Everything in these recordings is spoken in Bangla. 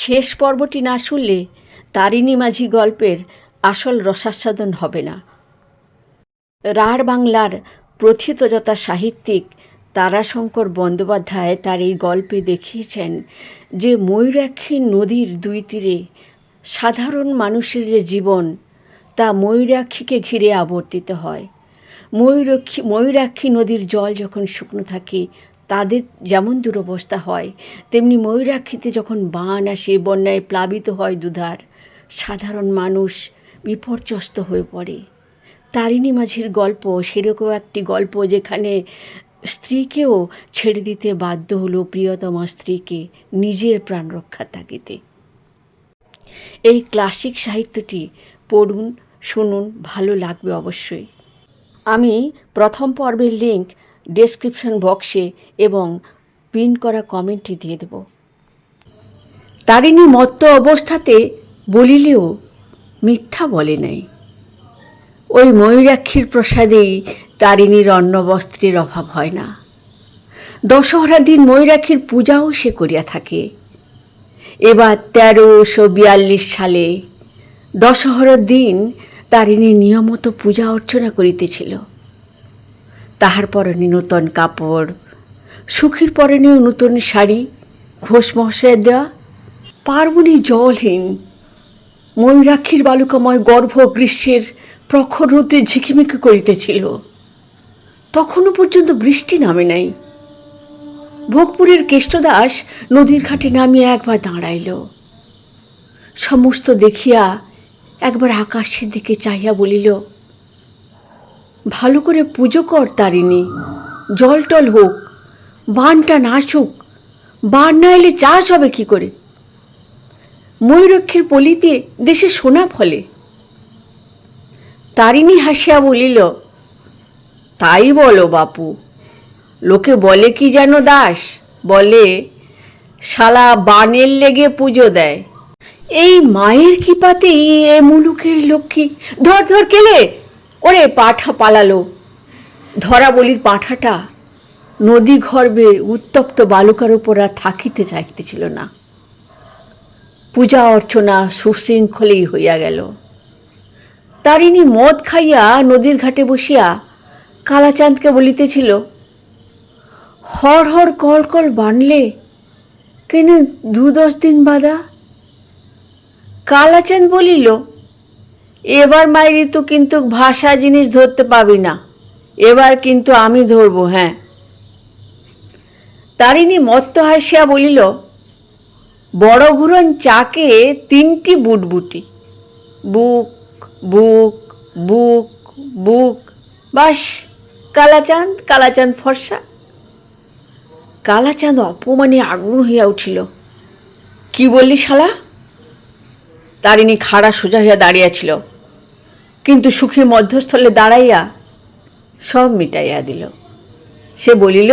শেষ পর্বটি না শুনলে তারিণী মাঝি গল্পের আসল রসাস্বাদন হবে না। রাঢ় বাংলার প্রথিতযশা সাহিত্যিক তারাশঙ্কর বন্দ্যোপাধ্যায় তার এই গল্পে দেখিয়েছেন যে ময়ূরাক্ষী নদীর দুই তীরে সাধারণ মানুষের যে জীবন তা ময়ূরাক্ষীকে ঘিরে আবর্তিত হয়। ময়ূরাক্ষী নদীর জল যখন শুকনো থাকে তাদের যেমন দুরবস্থা হয়, তেমনি ময়ূরাক্ষীতে যখন বান আসে, বন্যায় প্লাবিত হয় দুধার, সাধারণ মানুষ বিপর্যস্ত হয়ে পড়ে। তারিণী মাঝির গল্প সেরকম একটি গল্প, যেখানে স্ত্রীকেও ছেড়ে দিতে বাধ্য হলো প্রিয়তমা স্ত্রীকে নিজের প্রাণ রক্ষার তাগিদে। এই ক্লাসিক সাহিত্যটি পড়ুন, শুনুন, ভালো লাগবে অবশ্যই। আমি প্রথম পর্বের লিঙ্ক ডেসক্রিপশন বক্সে এবং পিন করা কমেন্টে দিয়ে দেব। তারিণী মত্ত অবস্থাতে বলিলেও মিথ্যা বলে নাই। ওই ময়ূরাক্ষীর প্রসাদেই তারিণীর অন্নবস্ত্রের অভাব হয় না। দশহরা দিন ময়ূরাক্ষীর পূজাও সে করিয়া থাকে। এবার 1342 সালে দশহরার দিন তারিণী নিয়মত পূজা অর্চনা করিতেছিল। তাহার পরনে নূতন কাপড়, সুখীর পরনেও নূতন শাড়ি, ঘোষ মহাশয়ের দেওয়া। পার্বণী জলহীন ময়ূরাক্ষীর বালুকাময় গর্ভ গ্রীষ্মের প্রখর রৌদ্রে ঝিকিমিকি করিতেছিল। তখনও পর্যন্ত বৃষ্টি নামে নাই। ভোগপুরের কেষ্টদাস নদীর ঘাটে নামিয়া একবার দাঁড়াইল। সমস্ত দেখিয়া একবার আকাশের দিকে চাহিয়া বলিল, ভালো করে পুজো কর তারিণী, জল টল হোক, বানটা না আসুক। বান না এলে চাষ হবে কি করে? ময়ূরাক্ষীর পলিতে দেশে সোনা ফলে। তারিণী হাসিয়া বলিল, তাই বলো বাপু, লোকে বলে কি যেন দাস, বলে শালা বানের লেগে পুজো দেয়। এই মায়ের কৃপাতেই এ মুলুকের লক্ষ্মী। ধর ধর কেলে, ওরে পাঁঠা পালালো। ধরা বলির পাঁঠাটা নদী গর্ভে উত্তপ্ত বালুকার উপর আর থাকিতে চাইতেছিল না। পূজা অর্চনা সুশৃঙ্খলেই হইয়া গেল। তারিণী মদ খাইয়া নদীর ঘাটে বসিয়া কালাচাঁদকে বলিতেছিল, হর হর কল কল বানলে কেন 2-10 দিন বাদা? কালাচাঁদ বলিল, এবার মাইরি তো কিন্তু ভাষা জিনিস ধরতে পাবি না, এবার কিন্তু আমি ধরবো। হ্যাঁ। তারিণী মত্ত হাসিয়া বলিল, বড় ঘুরন চাকে 3টি বুটবুটি, বুক বুক বুক বুক, বাস কালাচাঁদ, কালাচাঁদ ফর্সা। কালাচাঁদ অপমানে আগুন হইয়া উঠিল। কি বললি শালা? তারিণী খাড়া সোজা হইয়া দাঁড়িয়েছিল, কিন্তু সুখী মধ্যস্থলে দাঁড়াইয়া সব মিটাইয়া দিল। সে বলিল,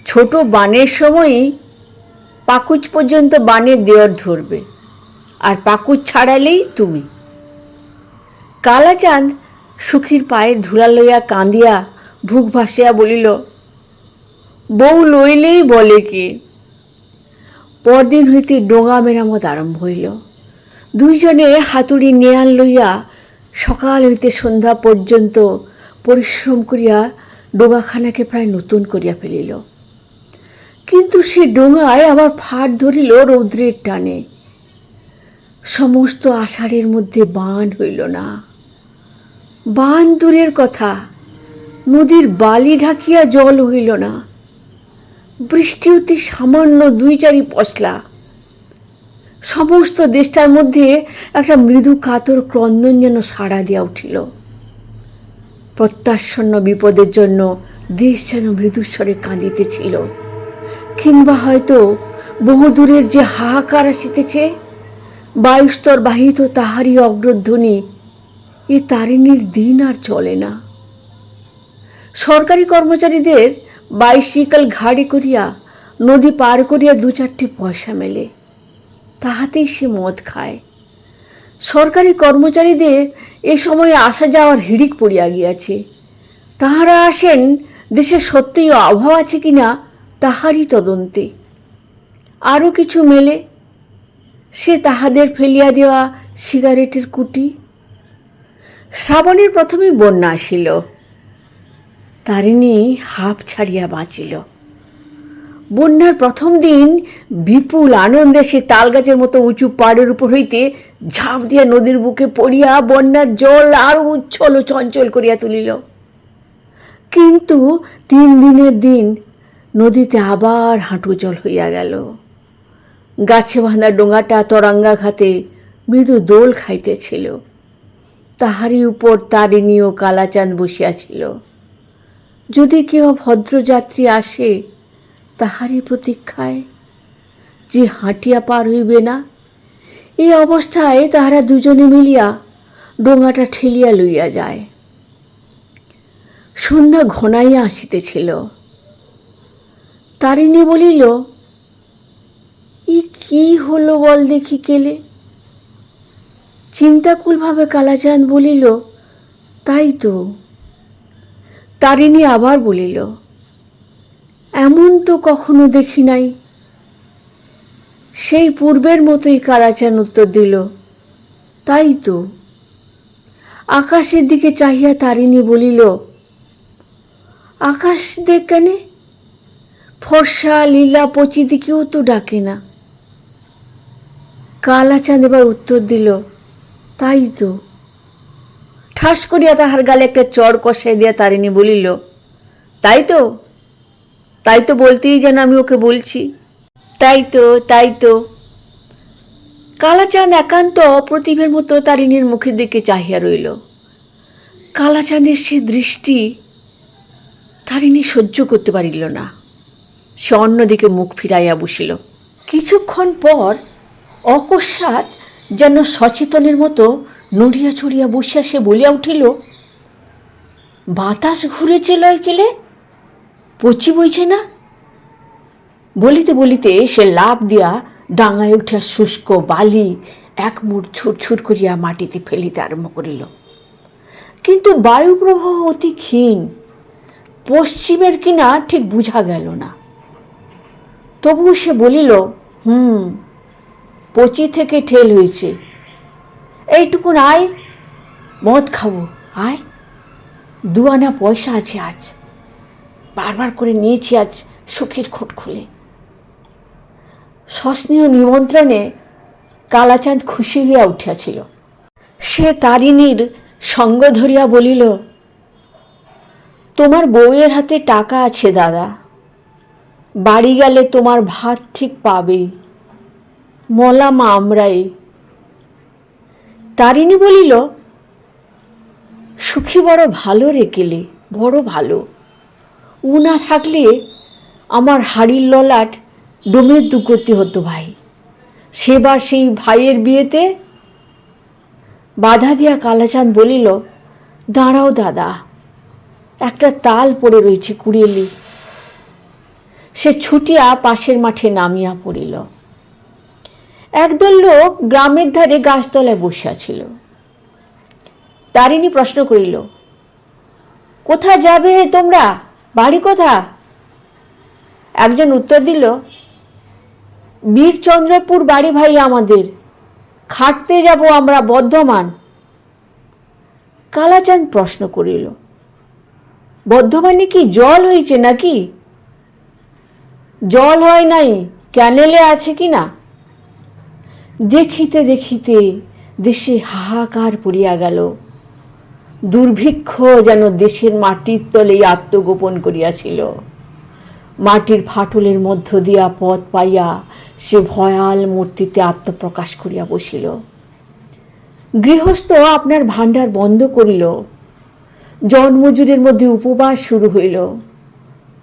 ছোট বানের সময়ই পাকুচ পর্যন্ত বানের দেওর ধরবে, আর পাকুচ ছাড়ালেই তুমি। কালাচাঁদ সুখীর পায়ের ধুলা লইয়া কাঁদিয়া বুক ভাসিয়া বলিল, বউ লইলেই বলে কি। পরদিন হইতে ডোঙা মেরামত আরম্ভ হইল। দুইজনে হাতুড়ি নেয়াল লইয়া সকাল হইতে সন্ধ্যা পর্যন্ত পরিশ্রম করিয়া ডোঙাখানাকে প্রায় নতুন করিয়া ফেলিল। কিন্তু সে ডোঙায় আবার ফাট ধরিল রৌদ্রের টানে। সমস্ত আষাঢ়ের মধ্যে বান হইল না। বান দূরের কথা, নদীর বালি ঢাকিয়া জল হইল না। বৃষ্টি হতে সামান্য 2-4 পশলা। সমস্ত দেশটার মধ্যে একটা মৃদু কাতর ক্রন্দন যেন সাড়া দিয়া উঠিল। প্রত্যাসন্ন বিপদের জন্য দেশ যেন মৃদুস্বরে কাঁদিতেছিল, কিংবা হয়তো বহু দূরের যে হাহাকার আসিতেছে, বায়ুস্তর বাহিত তাহারই অগ্রধ্বনি। এ তারিণীর দিন আর চলে না। সরকারি কর্মচারীদের বাইসাইকেল ঘাড়ে করিয়া নদী পার করিয়া 2-4 পয়সা মেলে, তাহাতেই সে মদ খায়। সরকারি কর্মচারীদের এ সময়ে আসা যাওয়ার হিড়িক পড়িয়া গিয়াছে। তাহারা আসেন দেশে সত্যিই অভাব আছে কিনা তাহারই তদন্তে। আরও কিছু মেলে, সে তাহাদের ফেলিয়া দেওয়া সিগারেটের কুটি। শ্রাবণের প্রথমেই বন্যা আসিল। তারিণী হাঁপ ছাড়িয়া বাঁচিল। বন্যার প্রথম দিন বিপুল আনন্দে সে তালগাছের মতো উঁচু পাড়ের উপর হইতে ঝাঁপ দিয়া নদীর বুকে পড়িয়া বন্যার জল আরো উচ্ছল ও চঞ্চল করিয়া তুলিল। কিন্তু 3 দিনের দিন নদীতে আবার হাঁটু জল হইয়া গেল। গাছে বাঁধা ডোঙাটা তরাঙ্গা ঘাতে মৃদু দোল খাইতেছিল। তাহারই উপর তারিণী ও কালাচাঁদ বসিয়াছিল। যদি কেউ ভদ্রযাত্রী আসে তাহারই প্রতীক্ষায়, যে হাঁটিয়া পার হইবে না, এই অবস্থায় তাহারা দুজনে মিলিয়া ডোঙাটা ঠেলিয়া লইয়া যায়। সন্ধ্যা ঘনাইয়া আসিতেছিল। তারিণী বলিল, ই কি হলো বল দেখি কেলে? চিন্তাকুলভাবে কালাচাঁদ বলিল, তাই তো। তারিণী আবার বলিল, এমন তো কখনো দেখি নাই। সেই পূর্বের মতোই কালাচাঁদ উত্তর দিল, তাই তো। আকাশের দিকে চাহিয়া তারিণী বলিল, আকাশ দেখ কেনে? ফর্সা লীলা পচি দিকেও তো ডাকে না। কালাচাঁদ এবার উত্তর দিল, তাই তো। ঠাস করিয়া তাহার গালে একটা চড় কষাই দিয়া তারিণী বলিল, তাই তো, তাই তো বলতেই যেন আমি ওকে বলছি। তাই তো, তাই তো। কালাচাঁদ একান্ত অপ্রতিভের মতো তারিণীর মুখের দিকে চাহিয়া রইল। কালাচাঁদের সে দৃষ্টি তারিণী সহ্য করতে পারিল না। সে অন্যদিকে মুখ ফিরাইয়া বসিল। কিছুক্ষণ পর অকস্মাৎ যেন সচেতনের মতো নড়িয়া চড়িয়া বসিয়া সে বলিয়া উঠিল, বাতাস ঘুরেছে লয় কেলে? পচি বইছে না? বলিতে বলিতে সে লাফ দিয়া ডাঙায় উঠিয়া শুষ্ক বালি এক মুঠ ছুটছুট করিয়া মাটিতে ফেলিতে আরম্ভ করিল। কিন্তু বায়ুপ্রবাহ অতি ক্ষীণ, পশ্চিমের কিনা ঠিক বুঝা গেল না। তবুও সে বলিল, পচি থেকে ঠেল হয়েছে। এইটুকুন আয়, মদ খাবো, আয়। 2 আনা পয়সা আছে আজ, বারবার করে নিয়েছি আজ সুখের খোট খুলে। সস্নেহ নিমন্ত্রণে কালাচাঁদ খুশি হইয়া উঠিয়াছিল। সে তারিণীর সঙ্গ ধরিয়া বলিল, তোমার বউয়ের হাতে টাকা আছে দাদা, বাড়ি গেলে তোমার ভাত ঠিক পাবেই, মলাম আমরাই। তারিণী বলিল, সুখী বড় ভালো রে কেলে, বড় ভালো। ও না থাকলে আমার হাড়ির ললাট ডোমের দুকতি হতো ভাই। সেবার সেই ভাইয়ের বিয়েতে। বাধা দিয়া কালাচাঁদ বলিল, দাঁড়াও দাদা, একটা তাল পড়ে রয়েছে, কুড়িয়েলি। সে ছুটিয়া পাশের মাঠে নামিয়া পড়িল। একদল লোক গ্রামের ধারে গাছতলায় বসিয়াছিল। তারিণী প্রশ্ন করিল, কোথা যাবে তোমরা? বাড়ি কোথা? একজন উত্তর দিল, বীরচন্দ্রপুর বাড়ি ভাই আমাদের, খাটতে যাব আমরা বর্ধমান। কালাচাঁদ প্রশ্ন করিল, বর্ধমানে কি জল হয়েছে নাকি? জল হয় নাই, ক্যানেলে আছে কি না? দেখিতে দেখিতে দেশে হাহাকার পড়িয়া গেল। দুর্ভিক্ষ যেন দেশের মাটির তলেই আত্মগোপন করিয়াছিল। মাটির ফাটলের মধ্য দিয়া পথ পাইয়া সে ভয়াল মূর্তিতে আত্মপ্রকাশ করিয়া বসিল। গৃহস্থ আপনার ভাণ্ডার বন্ধ করিল। জনমজুরের মধ্যে উপবাস শুরু হইল।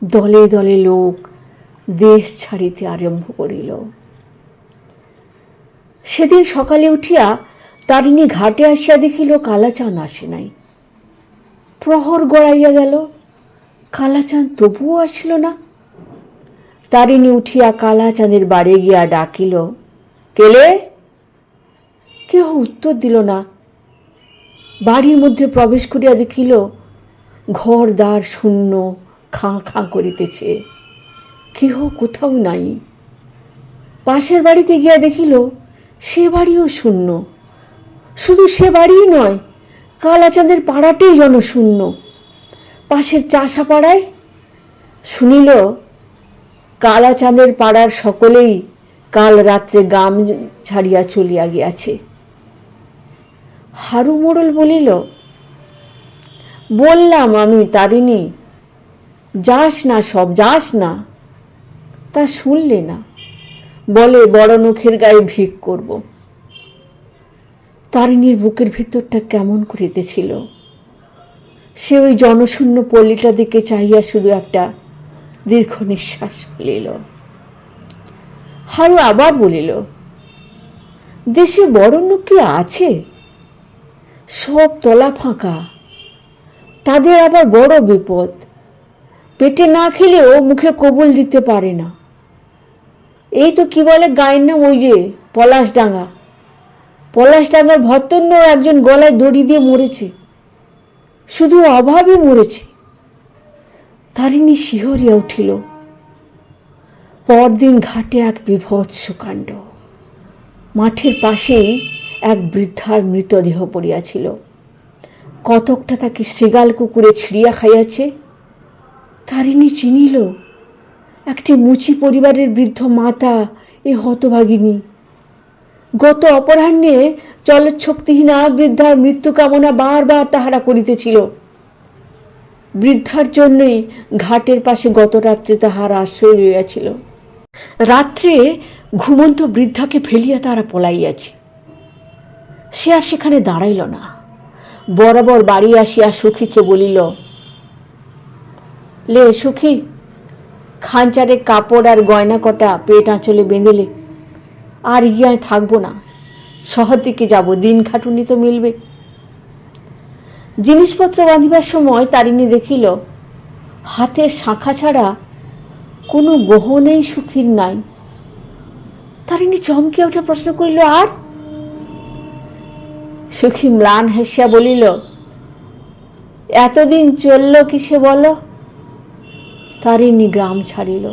দলে দলে লোক দেশ ছাড়িতে আরম্ভ করিল। সেদিন সকালে উঠিয়া তারিণী ঘাটে আসিয়া দেখিল কালাচাঁদ আসে নাই। প্রহর গড়াইয়া গেল, কালাচাঁদ তবুও আসিল না। তারিণী উঠিয়া কালাচাঁদের বাড়ি গিয়া ডাকিল, কেলে? কেহ উত্তর দিল না। বাড়ির মধ্যে প্রবেশ করিয়া দেখিল ঘর দ্বার শূন্য, খাঁ খাঁ করিতেছে, কেহ কোথাও নাই। পাশের বাড়িতে গিয়া দেখিল সে বাড়িও শূন্য। শুধু সে বাড়িই নয়, কালাচাঁদের পাড়াটাই জনশূন্য। পাশের চাষা পাড়ায় শুনিল কালাচাঁদের পাড়ার সকলেই কাল রাত্রে গ্রাম ছাড়িয়া চলিয়া গিয়াছে। হারু মোড়ল বলিল, বললাম আমি তারিণী, যাস না, সব যাস না। তা শুনলে না, বলে বড় নখের গায়ে ভিক করব। তারিণীর বুকের ভিতরটা কেমন করিতেছিল। সে ওই জনশূন্য পল্লীটার দিকে চাহিয়া শুধু একটা দীর্ঘ নিঃশ্বাস ফেলিল। হারু আবার বলিল, দেশে বড় লোক কি আছে? সব তলা ফাঁকা। তাদের আবার বড় বিপদ, পেটে না খেলেও মুখে কবুল দিতে পারে না। এই তো কি বলে গায়ের নাম, ওই যে পলাশডাঙ্গা। পলাশডাঙ্গার ভর্তন্য একজন গলায় দড়ি দিয়ে মরেছে, শুধু অভাবে মরেছে। তারিণী শিহরিয়া উঠিল। পরদিন ঘাটে এক বিভৎস কাণ্ড। মাঠের পাশেই এক বৃদ্ধার মৃতদেহ পড়িয়াছিল। কতকটা তাকে শৃগাল কুকুরে ছিঁড়িয়া খাইয়াছে। তারিণী চিনিল, একটি মুচি পরিবারের বৃদ্ধ মাতা এ হতভাগিনী। গত অপরাহ্নে চলচ্ছক্তিহীনা বৃদ্ধার মৃত্যু কামনা বারবার তাহারা করিতেছিল। বৃদ্ধার জন্যই ঘাটের পাশে গত রাত্রে তাহারা আশ্রয় লইয়াছিল। রাত্রে ঘুমন্ত বৃদ্ধাকে ফেলিয়া তারা পলাইয়াছে। সে আর সেখানে দাঁড়াইল না, বরাবর বাড়ি আসিয়া সখীকে বলিল, লে সখী, খানচারে কাপড় আর গয়না কটা পেট আঁচলে বেঁধেলে। আর গিয়ে থাকবো না, শহর দিকে যাব, দিন খাটুনি তো মিলবে। জিনিসপত্র বাঁধিবার সময় তারিণী দেখিল হাতের শাঁখা ছাড়া কোনো গহনেই সুখীর নাই। তারিণী চমকিয়া উঠে প্রশ্ন করিল, আর? সখী ম্লান হেসিয়া বলিল, এতদিন চলল কিসে বলো? তারিণী গ্রাম ছাড়িল।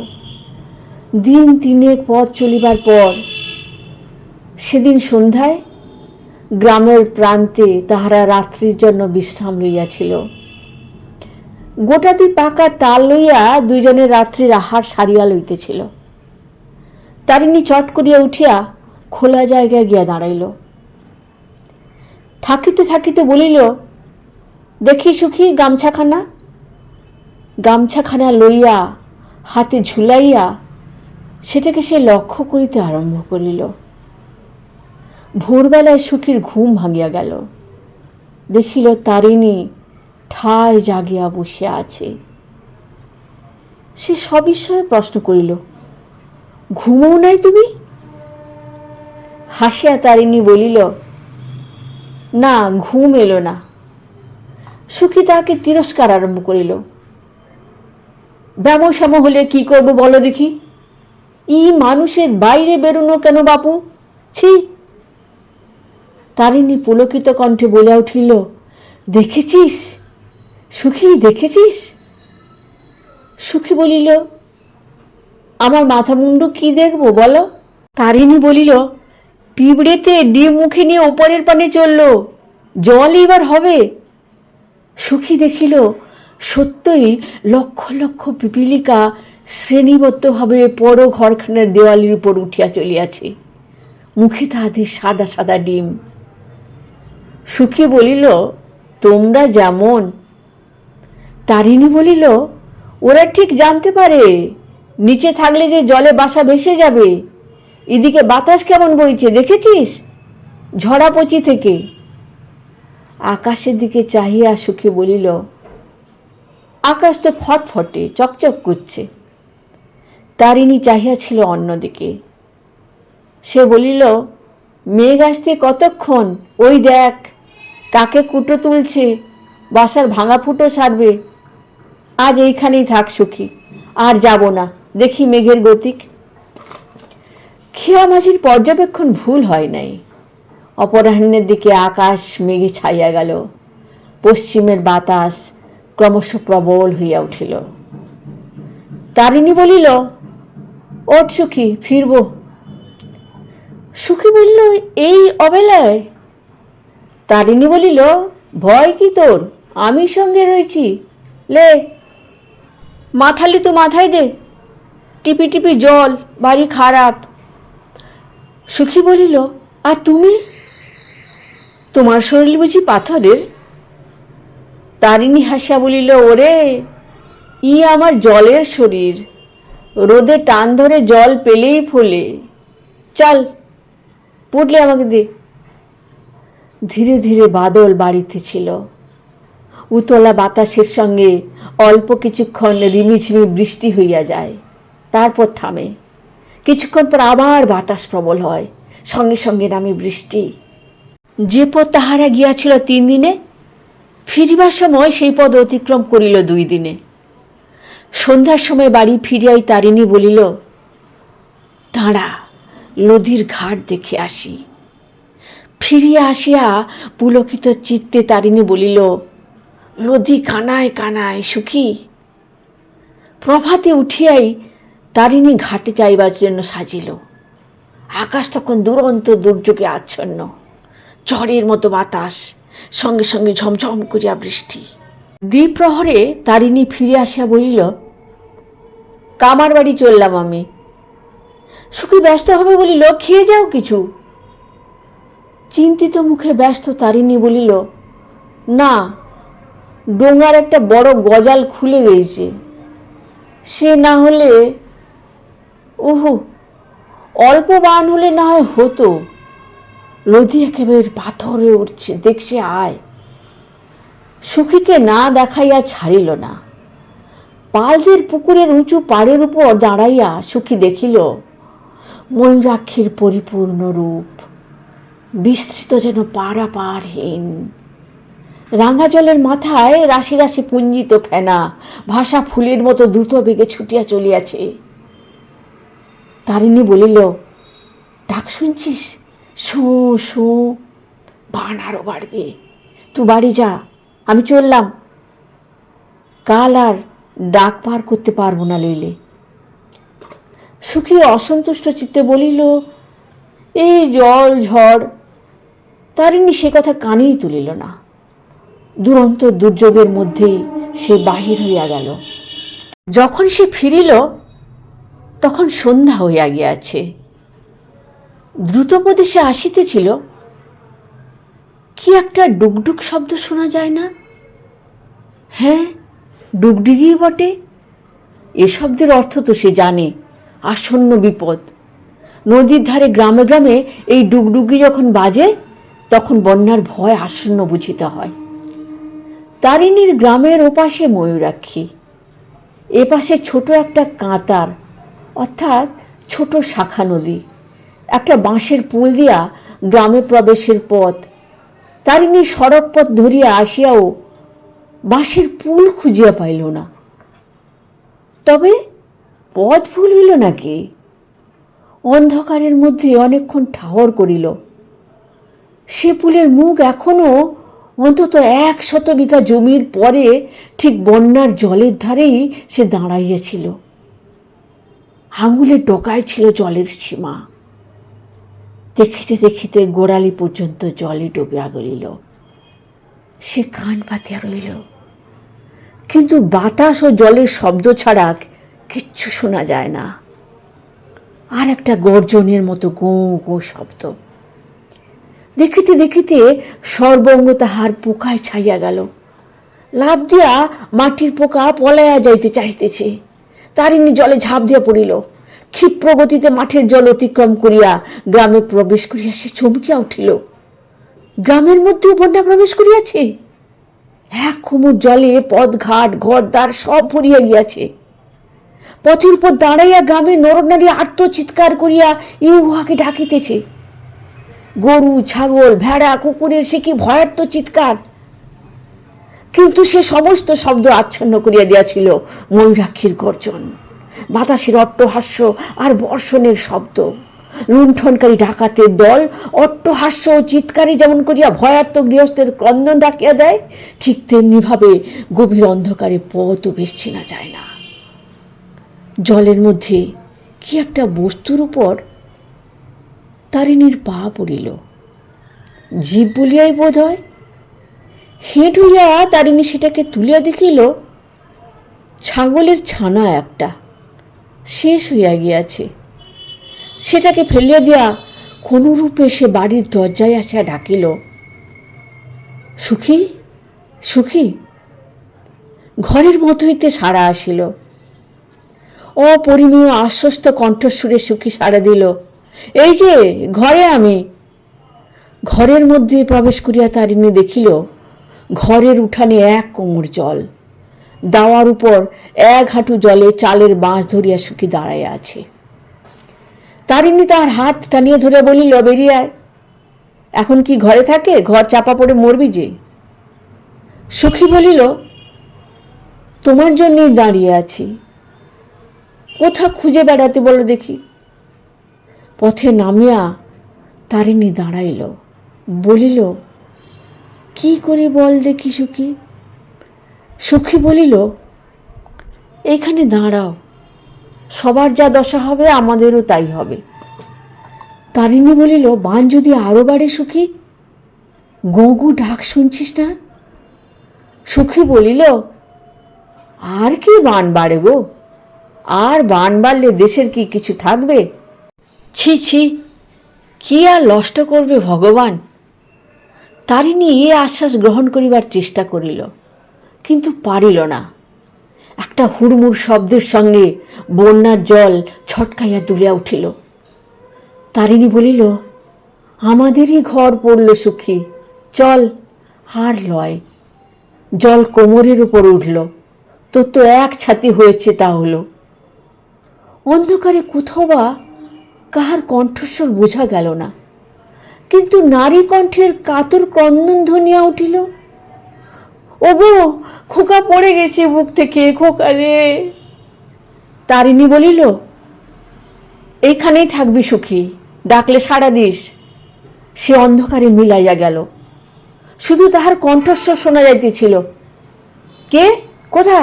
দিন তিনেক পথ চলিবার পর সেদিন সন্ধ্যায় গ্রামের প্রান্তে তাহারা রাত্রির জন্য বিশ্রাম লইয়াছিল। গোটা দুই পাকা তাল লইয়া দুইজনের রাত্রির আহার সারিয়া লইতেছিল। তারিণী চট করিয়া উঠিয়া খোলা জায়গায় গিয়া দাঁড়াইল। থাকিতে থাকিতে বলিল, দেখি সুখী গামছাখানা। গামছাখানা লইয়া হাতে ঝুলাইয়া সেটাকে সে লক্ষ্য করিতে আরম্ভ করিল। ভোরবেলায় সুখীর ঘুম ভাঙিয়া গেল। দেখিল তারিণী ঠায় জাগিয়া বসিয়া আছে। সে সবিষয়ে প্রশ্ন করিল, ঘুমও নাই তুমি? হাসিয়া তারিণী বলিল, না, ঘুম এলো না। সুখী তাহাকে তিরস্কার আরম্ভ করিল, ব্যামোশ্যাম হলে কি করবো বলো দেখি? ই মানুষের বাইরে বেরোনো কেন বাপু? ছি! তারিণী পুলকিত কণ্ঠে বলিয়া উঠিল, দেখেছিস সুখী, দেখেছিস? সুখী বলিল, আমার মাথা মুন্ডু কি দেখবো বলো? তারিণী বলিল, পিঁপড়েতে ডিম মুখে নিয়ে ওপরের পানে চলল, জল এবার হবে। সুখী দেখিল সত্যই লক্ষ লক্ষ পিপীলিকা শ্রেণীবদ্ধভাবে বড় ঘরখানের দেওয়ালের উপর উঠিয়া চলিয়াছে। মুখে তাহাদের সাদা সাদা ডিম। সুখী বলিল, তোমরা যেমন। তারিণী বলিল, ওরা ঠিক জানতে পারে নিচে থাকলে যে জলে বাসা ভেসে যাবে। এদিকে বাতাস কেমন বইছে দেখেছিস? ঝড়াপচি থেকে। আকাশের দিকে চাহিয়া সুখী বলিল, আকাশ তো ফটফটে চকচক করছে। তারিণী চাহিয়াছিল অন্যদিকে। সে বলিল, মেঘ আসতে কতক্ষণ? ওই দেখ কাকে কুটো তুলছে, বাসার ভাঙা ফুটো সারবে। আজ এইখানেই থাক সুখী, আর যাব না, দেখি মেঘের গতিক। খেয়া মাঝির পর্যবেক্ষণ ভুল হয় নাই। অপরাহ্নের দিকে আকাশ মেঘে ছাইয়া গেল। পশ্চিমের বাতাস ক্রমশ প্রবল হইয়া উঠিল। তারিণী বলিল, ওঠ সুখী, ফিরব। সুখী বলিল, এই অবেলায়? তারিণী বলিল, ভয় কি তোর, আমি সঙ্গে রয়েছি, লে মাথালি তো মাথায় দে, টিপি টিপি জল, বাড়ি খারাপ। সুখী বলিল, আর তুমি, তোমার শরীর বুঝি পাথরের? তারিণী হাসিয়া বলিল, ওরে, আমার জলের শরীর, রোদে টান ধরে জল পেলেই ফোলে, চল পুটলে আমাকে দে। ধীরে ধীরে বাদল বাড়িতেছিল, উতলা বাতাসের সঙ্গে অল্প কিছুক্ষণ রিমিঝিমি বৃষ্টি হইয়া যায়, তারপর থামে। কিছুক্ষণ পর আবার বাতাস প্রবল হয়, সঙ্গে সঙ্গে নামে বৃষ্টি। যে পথ তাহারা গিয়াছিল 3 দিনে, ফিরিবার সময় সেই পথ অতিক্রম করিল 2 দিনে। সন্ধ্যার সময় বাড়ি ফিরিয়াই তারিণী বলিল, দাঁড়া, নদীর ঘাট দেখে আসি। ফিরিয়া আসিয়া পুলকিত চিত্তে তারিণী বলিল, নদী কানায় কানায় সুখী। প্রভাতে উঠিয়াই তারিণী ঘাটে যাইবার জন্য সাজিল। আকাশ তখন দুরন্ত দুর্যোগে আচ্ছন্ন, ঝড়ের মতো বাতাস, সঙ্গে সঙ্গে ঝমঝম করিয়া বৃষ্টি। দ্বিপ্রহরে তারিণী ফিরে আসিয়া বলিল, কামার বাড়ি চললাম আমি। সুখী ব্যস্ত হবে বলিল, খেয়ে যাও কিছু। চিন্তিত মুখে ব্যস্ত তারিণী বলিল, না, ডোঙার একটা বড় গজাল খুলে গেছে, সে না হলে, ওহো, অল্প বান হলে না হয় হতো, নদী একেবারে পাথর হয়ে উঠছে, দেখছে আয়। সুখীকে না দেখাইয়া ছাড়িল না। পালদের পুকুরের উঁচু পাড়ের উপর দাঁড়াইয়া সুখী দেখিল ময়ূরাক্ষীর পরিপূর্ণ রূপ, বিস্তৃত যেন পারাপারহীন। রাঙা জলের মাথায় রাশি রাশি পুঞ্জিত ফেনা ভাসা ফুলের মতো দ্রুত বেগে ছুটিয়া চলিয়াছে। তারিণী বলিল, ডাক শুনছিস? শো শো, বান আরো বাড়বে, তুই বাড়ি যা, আমি চললাম, কাল আর ডাক পার করতে পারবো না লইলে। সুখী অসন্তুষ্ট চিত্তে বলিল, এই জল ঝড়। তারিণী সে কথা কানেই তুলিল না। দুরন্ত দুর্যোগের মধ্যেই সে বাহির হইয়া গেল। যখন সে ফিরিল তখন সন্ধ্যা হইয়া গিয়াছে। দ্রুতপদে সে আসিতেছিল, কি একটা ডুকডুক শব্দ শোনা যায় না? হ্যাঁ, ডুগডুগি বটে। এ শব্দের অর্থ তো সে জানে, আসন্ন বিপদ। নদীর ধারে গ্রামে গ্রামে এই ডুগডুগি যখন বাজে তখন বন্যার ভয় আসন্ন বুঝিতে হয়। তারিণীর গ্রামের ওপাশে ময়ূরাক্ষী, এপাশে ছোট একটা কাঁতার অর্থাৎ ছোট শাখা নদী, একটা বাঁশের পুল দিয়া গ্রামে প্রবেশের পথ। তারিণী সড়ক পথ ধরিয়া আসিয়াও বাঁশের পুল খুঁজিয়া পাইল না। তবে পথ ভুল হইল নাকি? অন্ধকারের মধ্যে অনেকক্ষণ ঠাহর করিল। সে পুলের মুখ এখনো অন্তত 100 বিঘা জমির পরে ঠিক বন্যার জলের ধারেই সে দাঁড়াইয়াছিল। আঙুলের ডগায় ছিল জলের সীমা। দেখিতে দেখিতে গোড়ালি পর্যন্ত জলে ডুবিয়া গেল। সে কান পাতিয়া রইল, কিন্তু বাতাস ও জলের শব্দ ছাড়া কিচ্ছু শোনা যায় না। আর একটা গর্জনের মতো গো গো শব্দ। দেখিতে দেখিতে সর্বঙ্গ তাহার পোকায় ছাইয়া গেল। লাফ দিয়া মাটির পোকা পলাইয়া যাইতে চাইতেছে। তারিণী জলে ঝাঁপ দিয়া পড়িল। ক্ষিপ্র গতিতে মাঠের জল অতিক্রম করিয়া গ্রামে প্রবেশ করিয়া সে চমকিয়া উঠিল। গ্রামের মধ্যেও বন্যা প্রবেশ করিয়াছে। এক কোমর জলে পথঘাট ঘরদ্বার সব ভরিয়া গিয়াছে। পথের উপর দাঁড়াইয়া গ্রামের নরনারী আর্ত চিৎকার করিয়া উহাকে ডাকিতেছে। গরু ছাগল ভেড়া কুকুরের সে কি ভয়ার্ত চিৎকার! কিন্তু সে সমস্ত শব্দ আচ্ছন্ন করিয়া দিয়াছিল ময়ূরাক্ষীর গর্জন, বাতাসের অট্টহাস্য আর বর্ষণের শব্দ। লুণ্ঠনকারী ডাকাতের দল অট্টহাস্য ও চিৎকারে যেমন করিয়া ভয়ার্ত গৃহস্থের ক্রন্দন ডাকিয়া দেয়, ঠিক তেমনি ভাবে গভীর অন্ধকারে পথও বেশ চেনা যায় না। জলের মধ্যে কি একটা বস্তুর উপর তারিণীর পা পড়িল। জীব বলিয়াই বোধ হয়। হেঁট হইয়া তারিণী সেটাকে তুলিয়া দেখিল ছাগলের ছানা একটা শেষ হইয়া গিয়াছে। সেটাকে ফেলিয়া দিয়া কোনরূপে সে বাড়ির দরজায় আসিয়া ডাকিল, সুখী, সুখী। ঘরের মতো হইতে সাড়া আসিল। অপরিমেয় আশ্বস্ত কণ্ঠস্বরে সুখী সাড়া দিল, এই যে ঘরে আমি। ঘরের মধ্যে প্রবেশ করিয়া তারিণী দেখিল ঘরের উঠানে এক কোমর জল, দাওয়ার উপর এক হাঁটু জলে চালের বাঁশ ধরিয়া সুখী দাঁড়াইয়া আছে। তারিণী তাহার হাত টানিয়া ধরে বলিল, বেরিয়ে আয়। এখন কি ঘরে থাকে? ঘর চাপা পড়ে মরবি যে। সুখী বলিল, তোমার জন্যই দাঁড়িয়ে আছি, কোথা খুঁজে বেড়াতে বলো দেখি। পথে নামিয়া তারিণী দাঁড়াইল, বলিল, কি করে বল দেখি সুখী। সুখী বলিল, এইখানে দাঁড়াও, সবার যা দশা হবে আমাদেরও তাই হবে। তারিণী বলিল, বান যদি আরো বাড়ে সুখী, গো ডাক শুনছিস না? সুখী বলিল, আর কি বান বাড়ে গো, আর বান বাড়লে দেশের কি কিছু থাকবে? ছি ছি, কি আর নষ্ট করবে ভগবান। তারিণী এ আশ্বাস গ্রহণ করিবার চেষ্টা করিল, কিন্তু পারিল না। একটা হুড়মুড় শব্দের সঙ্গে বন্যার জল ছটকাইয়া দুলিয়া উঠিল। তারিণী বলিল, আমাদেরই ঘর পড়ল সুখী, চল আর লয়। জল কোমরের উপর উঠল, তোর তো এক ছাতি হয়েছে তা হলো। অন্ধকারে কোথাও বা কাহার কণ্ঠস্বর বোঝা গেল না, কিন্তু নারী কণ্ঠের কাতর ক্রন্দন ধ্বনিয়া উঠিল, ওগো খোকা পড়ে গেছে বুক থেকে, খোকা রে। তারিণী বলিল, এইখানেই থাকবি সুখী, ডাকলে সাড়া দিস। সে অন্ধকারে মিলাইয়া গেল, শুধু তাহার কণ্ঠস্বর শোনা যাইতেছিল, কে, কোথা,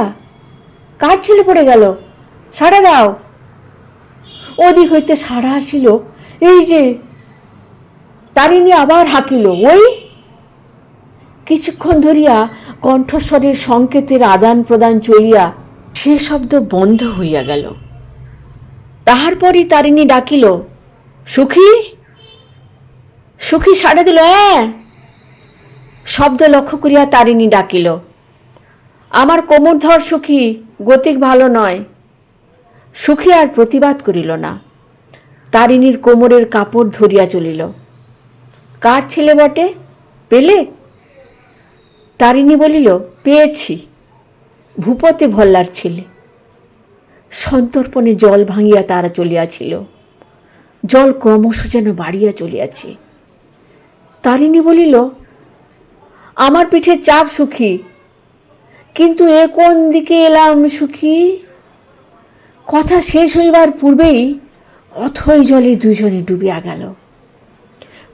কার ছেলে পড়ে গেল, সাড়া দাও। ওদিক হইতে সাড়া আসিল, এই যে। তারিণী আবার হাঁকিল, ওই। কিছুক্ষণ ধরিয়া কণ্ঠস্বরের সংকেতের আদান প্রদান চলিয়া সে শব্দ বন্ধ হইয়া গেল। তাহার পরই তারিণী ডাকিল, সুখী। সুখী সাড়া দিল, হ্যাঁ। শব্দ লক্ষ্য করিয়া তারিণী ডাকিল, আমার কোমর ধর সুখী, গতিক ভালো নয়। সুখী আর প্রতিবাদ করিল না, তারিণীর কোমরের কাপড় ধরিয়া চলিল। কার ছেলে বটে, পেলে? তারিণী বলিল, পেয়েছি, ভূপতি ভল্লার ছেলে। সন্তর্পণে জল ভাঙিয়া তারা চলিয়াছিল, জল ক্রমশ যেন বাড়িয়া চলিয়াছে। তারিণী বলিল, আমার পিঠে চাপ সুখী, কিন্তু এ কোন দিকে এলাম সুখী। কথা শেষ হইবার পূর্বেই অথই জলে দুজনে ডুবিয়া গেল।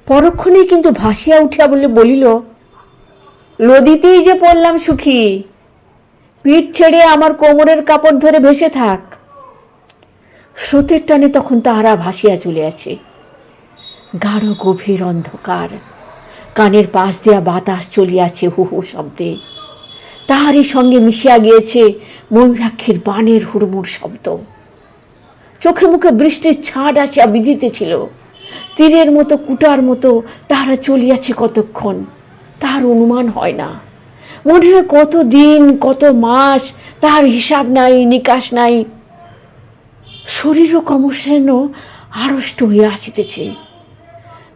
পরক্ষণেই কিন্তু ভাসিয়া উঠিয়া বলিল, নদীতেই যে পড়লাম সুখী, পিঠ ছেড়ে আমার কোমরের কাপড় ধরে ভেসে থাক। স্রোতের টানে তখন তাহারা ভাসিয়া চলিয়াছে। গাঢ় গভীর অন্ধকার, কানের পাশ দিয়া বাতাস চলিয়াছে হু হু শব্দে। তাহারই সঙ্গে মিশিয়া গিয়েছে ময়ূরাক্ষীর বানের হুড়মুড় শব্দ। চোখে মুখে বৃষ্টির ছাঁট আসিয়া বিঁধিতেছিল। তীরের মতো কুটার মতো তাহারা চলিয়াছে কতক্ষণ তাহার অনুমান হয় না। মনে হয় কত দিন কত মাস, তাহার হিসাব নাই নিকাশ নাই। শরীরও ক্রমশ যেন আড়ষ্ট হইয়া আসিতেছে।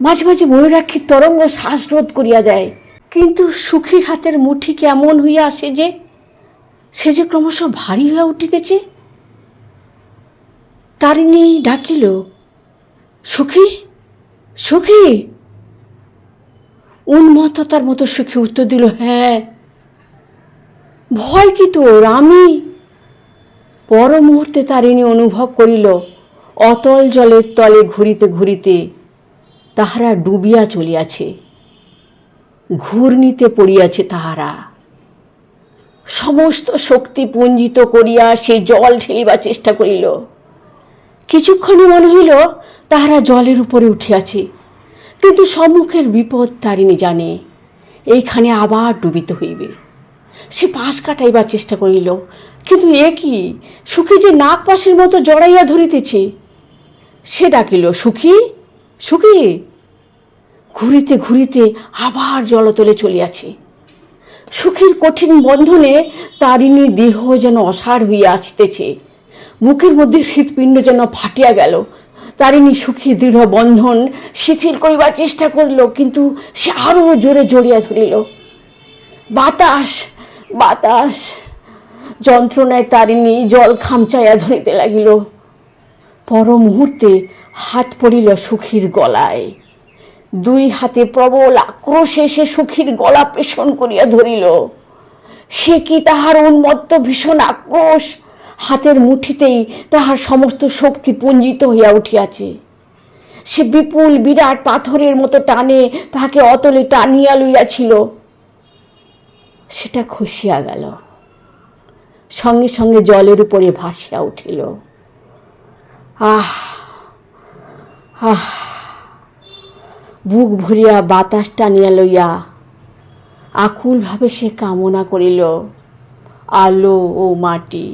মাঝে মাঝে ময়ূরাক্ষীর তরঙ্গ শ্বাসরোধ করিয়া দেয়, কিন্তু সুখীর হাতের মুঠি কেমন হইয়া আসে যে, সে যে ক্রমশ ভারী হইয়া উঠিতেছে। তারিণী ডাকিল, সুখী, সুখী। উন্মত্ততার মতো সুখী উত্তর দিল, হ্যাঁ। ভয় কি তোর, আমি। পর মুহূর্তে তারিণী অনুভব করিল অতল জলের তলে ঘুরিতে ঘুরিতে তাহারা ডুবিয়া চলিয়াছে, ঘূর্ণিতে পড়িয়াছে তাহারা। সমস্ত শক্তি পুঞ্জিত করিয়া সে জল ঠেলিবার চেষ্টা করিল, কিছুক্ষণে মনে হইল তাহারা জলের উপরে উঠিয়াছে, কিন্তু সম্মুখের বিপদ তারিণী জানে, এইখানে আবার ডুবিতে হইবে। সে পাশ কাটাইবার চেষ্টা করিল, কিন্তু এ কি, সুখী যে নাগ পাশের মতো জড়াইয়া ধরিতেছে। সে ডাকিল, সুখী, সুখী। ঘুরিতে ঘুরিতে আবার জলতলে চলিয়াছে। সুখীর কঠিন বন্ধনে তারিণীর দেহ যেন অসাড় হইয়া আসিতেছে, বুকের মধ্যে হৃৎপিণ্ড যেন ফাটিয়া গেল। তারিণী সুখীর দৃঢ় বন্ধন শিথিল করিবার চেষ্টা করিল, কিন্তু সে আরও জোরে জড়িয়া ধরিল। বাতাস, বাতাস। যন্ত্রণায় তারিণী জল খামচাইয়া ধরিতে লাগিল। পর মুহূর্তে হাত পড়িল সুখীর গলায়। দুই হাতে প্রবল আক্রোশে সে সুখীর গলা পেষণ করিয়া ধরিল। সে কি তাহার উন্মত্ত ভীষণ আক্রোশ! হাতের মুঠিতেই তাহার সমস্ত শক্তি পুঞ্জিত হইয়া উঠিয়াছে। সে বিপুল বিরাট পাথরের মতো টানে তাহাকে অতলে টানিয়া লইয়াছিল। সেটা খসিয়া গেল, সঙ্গে সঙ্গে জলের উপরে ভাসিয়া উঠিল। আহ আহ! বুক ভরিয়া বাতাস টানিয়া লইয়া আকুলভাবে সে কামনা করিল আলো ও মাটি।